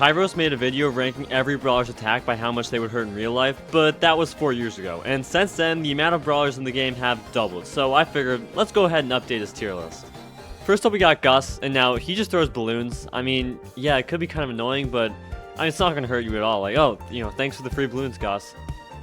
Kairos made a video ranking every brawler's attack by how much they would hurt in real life, but that was 4 years ago, and since then, the amount of brawlers in the game have doubled, so I figured, let's go ahead and update his tier list. First up, we got Gus, and now he just throws balloons. I mean, yeah, it could be kind of annoying, but I mean, it's not going to hurt you at all. Like, oh, thanks for the free balloons, Gus.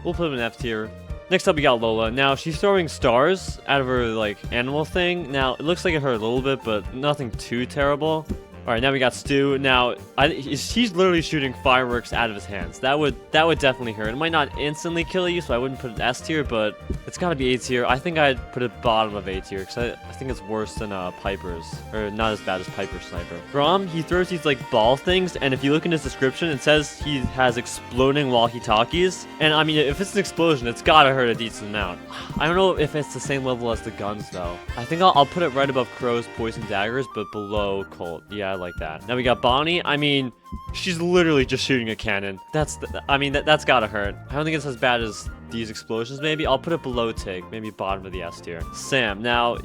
We'll put him in F tier. Next up, we got Lola. Now, she's throwing stars out of her, animal thing. Now, it looks like it hurt a little bit, but nothing too terrible. Alright, now we got Stu. Now, he's literally shooting fireworks out of his hands. That would definitely hurt. It might not instantly kill you, so I wouldn't put it S tier, but it's gotta be A tier. I think I'd put it bottom of A tier, because I think it's worse than Piper's, or not as bad as Piper's Sniper. Grom, he throws these, ball things, and if you look in his description, it says he has exploding walkie-talkies. And, I mean, if it's an explosion, it's gotta hurt a decent amount. I don't know if it's the same level as the guns, though. I think I'll put it right above Crow's Poison Daggers, but below Colt. Yeah, like that. Now we got Bonnie. I mean, she's literally just shooting a cannon. That's gotta hurt. I don't think it's as bad as these explosions, maybe. I'll put it below Tig, maybe bottom of the S tier. Sam. Now,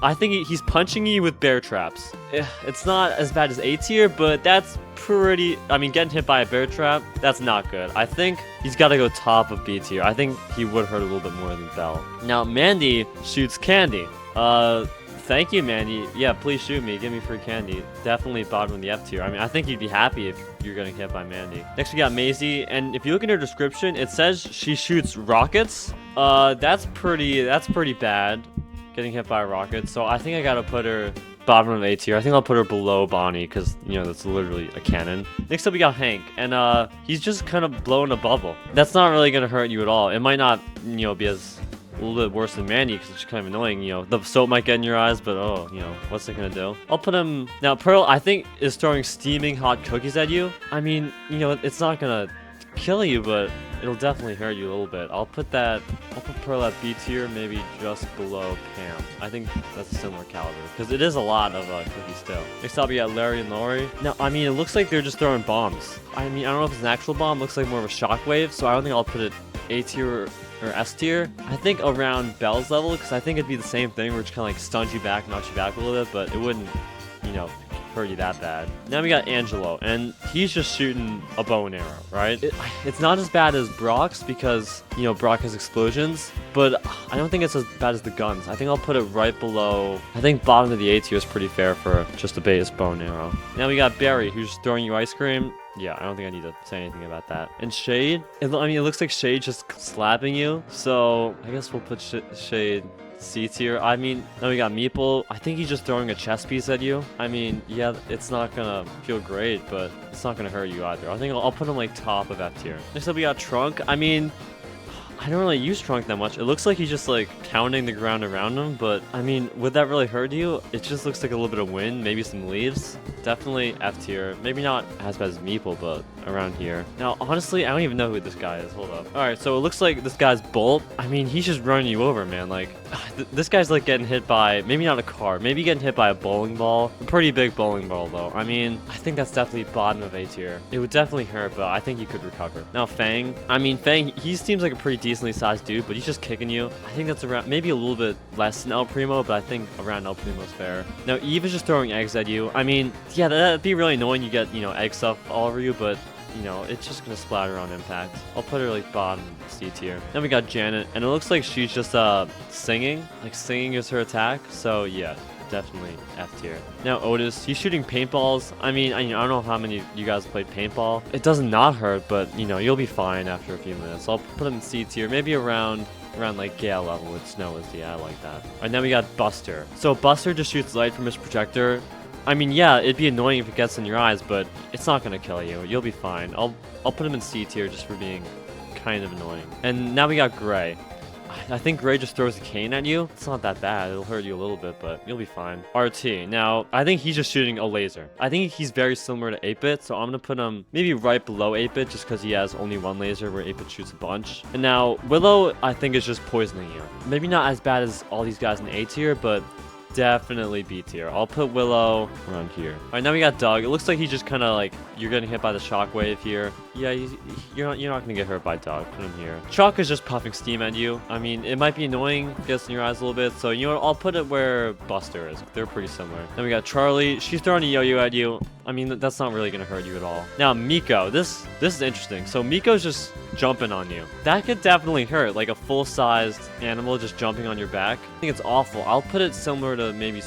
I think he's punching you with bear traps. It's not as bad as A tier, but that's pretty, I mean, getting hit by a bear trap, that's not good. I think he's gotta go top of B tier. I think he would hurt a little bit more than Belle. Now, Mandy shoots candy. Thank you, Mandy. Yeah, please shoot me. Give me free candy. Definitely bottom of the F tier. I mean, I think you'd be happy if you're getting hit by Mandy. Next, we got Maisie, and if you look in her description, it says she shoots rockets. That's pretty bad, getting hit by a rocket. So I think I gotta put her bottom of A tier. I think I'll put her below Bonnie, because, that's literally a cannon. Next up, we got Hank, and he's just kind of blowing a bubble. That's not really gonna hurt you at all. It might not, be as a little bit worse than Mandy, because it's kind of annoying, the soap might get in your eyes, but what's it gonna do? I'll put him, now Pearl, I think, is throwing steaming hot cookies at you. I mean, it's not gonna kill you, but it'll definitely hurt you a little bit. I'll put Pearl at B tier, maybe just below Pam. I think that's a similar caliber, because it is a lot of cookies still. Next up, we got Larry and Lori. Now, I mean, it looks like they're just throwing bombs. I mean, I don't know if it's an actual bomb, it looks like more of a shockwave, so I don't think I'll put it A tier or S tier. I think around Belle's level, because I think it'd be the same thing, where it's kind of stuns you back, knocks you back a little bit, but it wouldn't, hurt you that bad. Now we got Angelo, and he's just shooting a bow and arrow, right? It's not as bad as Brock's, because, Brock has explosions, but I don't think it's as bad as the guns. I think I'll put it right below, I think bottom of the A tier is pretty fair for just a base bow and arrow. Now we got Barry, who's throwing you ice cream. Yeah, I don't think I need to say anything about that. And Shade, it looks like Shade just slapping you, so I guess we'll put Shade C tier. I mean, now we got Meeple. I think he's just throwing a chess piece at you. I mean, yeah, it's not gonna feel great, but it's not gonna hurt you either. I think I'll put him top of F tier. Next up, we got Trunk. I mean, I don't really use Trunk that much. It looks like he's just pounding the ground around him, but I mean, would that really hurt you? It just looks like a little bit of wind, maybe some leaves. Definitely F tier. Maybe not as bad as Meeple, but around here. Now, honestly, I don't even know who this guy is. Hold up. Alright, so it looks like this guy's Bolt. I mean, he's just running you over, man. This guy's getting hit by, maybe not a car, maybe getting hit by a bowling ball. A pretty big bowling ball, though. I mean, I think that's definitely bottom of A tier. It would definitely hurt, but I think you could recover. Now, Fang. I mean, Fang, he seems like a pretty decently sized dude, but he's just kicking you. I think that's around, maybe a little bit less than El Primo, but I think around El Primo's fair. Now, Eve is just throwing eggs at you. I mean, yeah, that'd be really annoying. You get, egg stuff all over you, but it's just gonna splatter on impact. I'll put her bottom C tier. Then we got Janet, and it looks like she's just singing. Singing is her attack. So yeah, definitely F tier. Now Otis, he's shooting paintballs. I mean, I don't know how many of you guys played paintball. It does not hurt, but you'll be fine after a few minutes. I'll put him in C tier, maybe around Gale level with Snow is. Yeah, I like that. Alright, now we got Buster. So Buster just shoots light from his projector. I mean, yeah, it'd be annoying if it gets in your eyes, but it's not gonna kill you. You'll be fine. I'll put him in C tier just for being kind of annoying. And now we got Gray. I think Gray just throws a cane at you. It's not that bad. It'll hurt you a little bit, but you'll be fine. RT. Now, I think he's just shooting a laser. I think he's very similar to 8-Bit, so I'm gonna put him maybe right below 8-Bit just because he has only one laser where 8-Bit shoots a bunch. And now, Willow, I think, is just poisoning you. Maybe not as bad as all these guys in A tier, but definitely B tier. I'll put Willow around here. All right, now we got Doug. It looks like he just kind of like, you're getting hit by the shockwave here. Yeah, you're not gonna get hurt by Doug. Put him here. Chalk is just puffing steam at you. I mean, it might be annoying, gets in your eyes a little bit. So you know what? I'll put it where Buster is. They're pretty similar. Then we got Charlie. She's throwing a yo-yo at you. I mean, that's not really gonna hurt you at all. Now Miko. This is interesting. So Miko's just jumping on you. That could definitely hurt, like a full-sized animal just jumping on your back. I think it's awful. I'll put it similar to maybe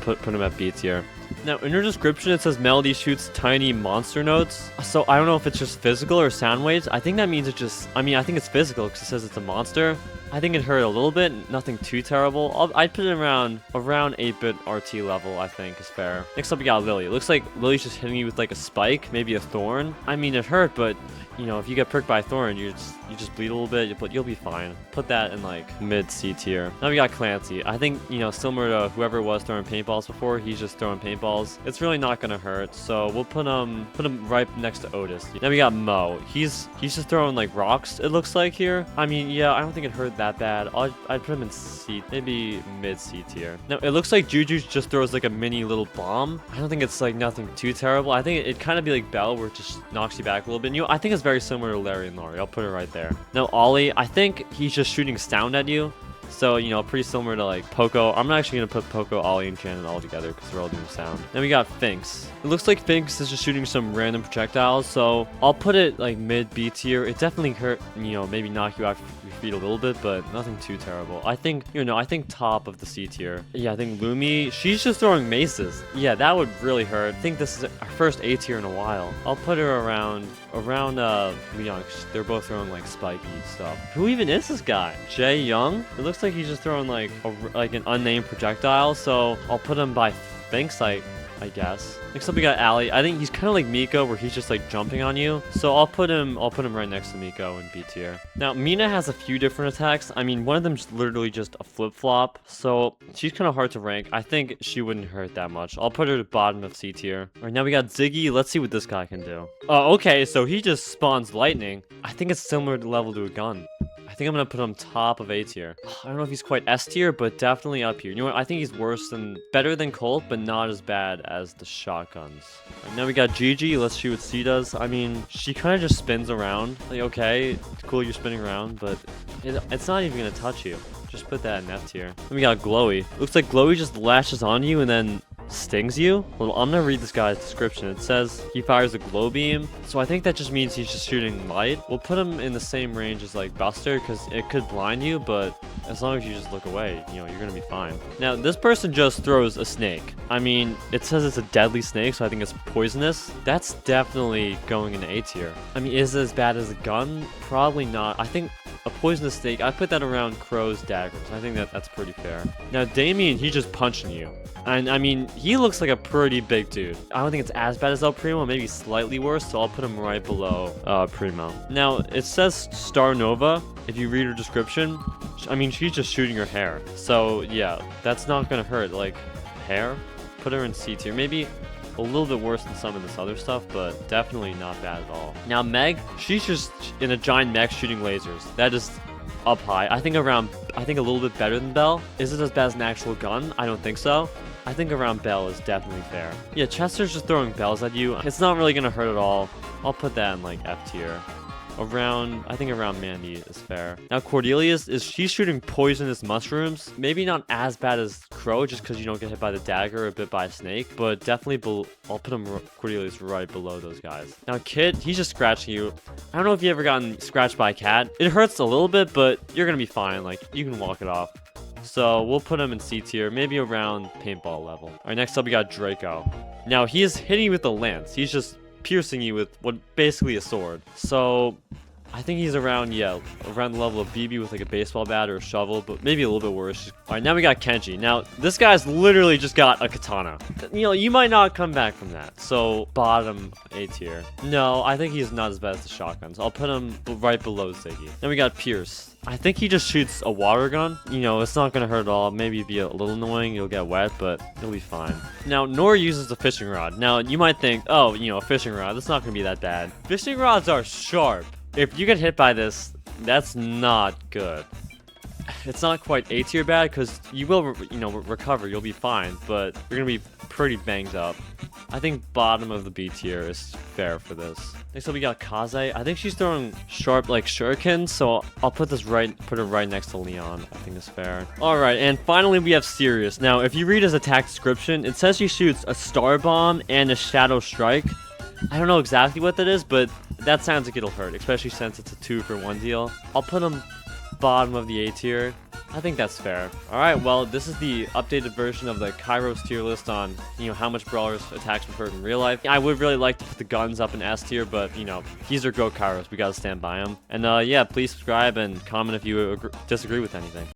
put him at B tier. Now, in your description, it says Melody shoots tiny monster notes. So I don't know if it's just physical or sound waves. I think that means it just, I mean, I think it's physical because it says it's a monster. I think it hurt a little bit, nothing too terrible. I'd put it around 8-bit RT level, I think is fair. Next up, we got Lily. It looks like Lily's just hitting you with like a spike, maybe a thorn. I mean, it hurt, but you know, if you get pricked by a thorn, you just bleed a little bit, but you'll be fine. Put that in like mid C tier. Now we got Clancy. I think, you know, similar to whoever was throwing paintballs before, he's just throwing paintballs. It's really not gonna hurt, so we'll put him right next to Otis. Now we got Mo. He's just throwing like rocks, it looks like here. I mean, yeah, I don't think it hurt that bad. I'd put him in C, maybe mid C tier. Now it looks like Juju just throws like a mini little bomb. I don't think it's like nothing too terrible. I think it kind of be like Bell, where it just knocks you back a little bit. And, you know, I think it's very similar to Larry and Laurie. I'll put it right there. Now Ollie, I think he's just shooting sound at you. So, you know, pretty similar to like Poco. I'm not actually going to put Poco, Ollie, and Shannon all together because they're all doing sound. Then we got Finks. It looks like Finks is just shooting some random projectiles. So I'll put it like mid B tier. It definitely hurt, you know, maybe knock you out your feet a little bit, but nothing too terrible. I think, you know, I think top of the C tier. Yeah, I think Lumi, she's just throwing maces. Yeah, that would really hurt. I think this is our first A tier in a while. I'll put her around Leon. They're both throwing like spiky stuff. Who even is this guy? Jay Young? It looks like he's just throwing like an unnamed projectile, so I'll put him by Finks, I guess. Next up we got Ali. I think he's kind of like Miko, where he's just like jumping on you. So I'll put him right next to Miko in B tier. Now Mina has a few different attacks. I mean, one of them's literally just a flip-flop, so she's kind of hard to rank. I think she wouldn't hurt that much. I'll put her at the bottom of C tier. All right, now we got Ziggy. Let's see what this guy can do. Oh, okay, so he just spawns lightning. I think it's similar level to a gun. I think I'm gonna put him top of A tier. I don't know if he's quite S tier, but definitely up here. You know what? I think he's better than Colt, but not as bad as the shotguns. Right, now we got Gigi. Let's see what C does. I mean, she kind of just spins around. Like, okay, it's cool you're spinning around, but it's not even gonna touch you. Just put that in F tier. Then we got Glowy. Looks like Glowy just lashes on you and then stings you. Well, I'm gonna read this guy's description. It says he fires a glow beam, so I think that just means he's just shooting light. We'll put him in the same range as like Buster, because it could blind you, but as long as you just look away, you know, you're gonna be fine. Now this person just throws a snake. I mean, it says it's a deadly snake, so I think it's poisonous. That's definitely going into A tier. I mean, is it as bad as a gun? Probably not. I think a poisonous snake, I put that around Crow's daggers. I think that's pretty fair. Now Damien, he's just punching you. And I mean, he looks like a pretty big dude. I don't think it's as bad as El Primo, maybe slightly worse, so I'll put him right below Primo. Now, it says Star Nova. If you read her description, I mean, she's just shooting her hair. So yeah, that's not gonna hurt. Like, hair? Put her in C tier. Maybe a little bit worse than some of this other stuff, but definitely not bad at all. Now Meg, she's just in a giant mech shooting lasers. That is up high. I think a little bit better than Belle. Is it as bad as an actual gun? I don't think so. I think around Belle is definitely fair. Yeah, Chester's just throwing bells at you. It's not really gonna hurt at all. I'll put that in like F tier. I think around Mandy is fair. Now Cordelia's, she's shooting poisonous mushrooms. Maybe not as bad as Crow, just because you don't get hit by the dagger or bit by a snake, but definitely I'll put Cordelia's right below those guys. Now Kid, he's just scratching you. I don't know if you ever gotten scratched by a cat. It hurts a little bit, but you're gonna be fine. Like, you can walk it off. So we'll put him in C tier, maybe around paintball level. All right, next up we got Draco. Now he is hitting you with a lance. He's just piercing you with basically a sword. So I think he's around the level of BB with like a baseball bat or a shovel, but maybe a little bit worse. All right, now we got Kenji. Now this guy's literally just got a katana. You know, you might not come back from that. So bottom A tier. No, I think he's not as bad as the shotguns. I'll put him right below Ziggy. Then we got Pierce. I think he just shoots a water gun. You know, it's not gonna hurt at all. Maybe be a little annoying. You'll get wet, but it'll be fine. Now, Nora uses a fishing rod. Now, you might think, oh, you know, a fishing rod, that's not gonna be that bad. Fishing rods are sharp. If you get hit by this, that's not good it's not quite A tier bad because you will, recover. You'll be fine, but you're gonna be pretty banged up. I think bottom of the B tier is fair for this. Next up, we got Kaze. I think she's throwing sharp like shurikens, so I'll put her right next to Leon. I think it's fair. All right, and finally we have Sirius. Now, if you read his attack description, it says she shoots a star bomb and a shadow strike. I don't know exactly what that is, but that sounds like it'll hurt, especially since it's a 2-for-1 deal. I'll put him bottom of the A tier. I think that's fair. Alright, well, this is the updated version of the Kairos tier list on, how much Brawlers attacks would hurt in real life. I would really like to put the guns up in S tier, but, he's our GOAT Kairos. We gotta stand by him. And, yeah, please subscribe and comment if you disagree with anything.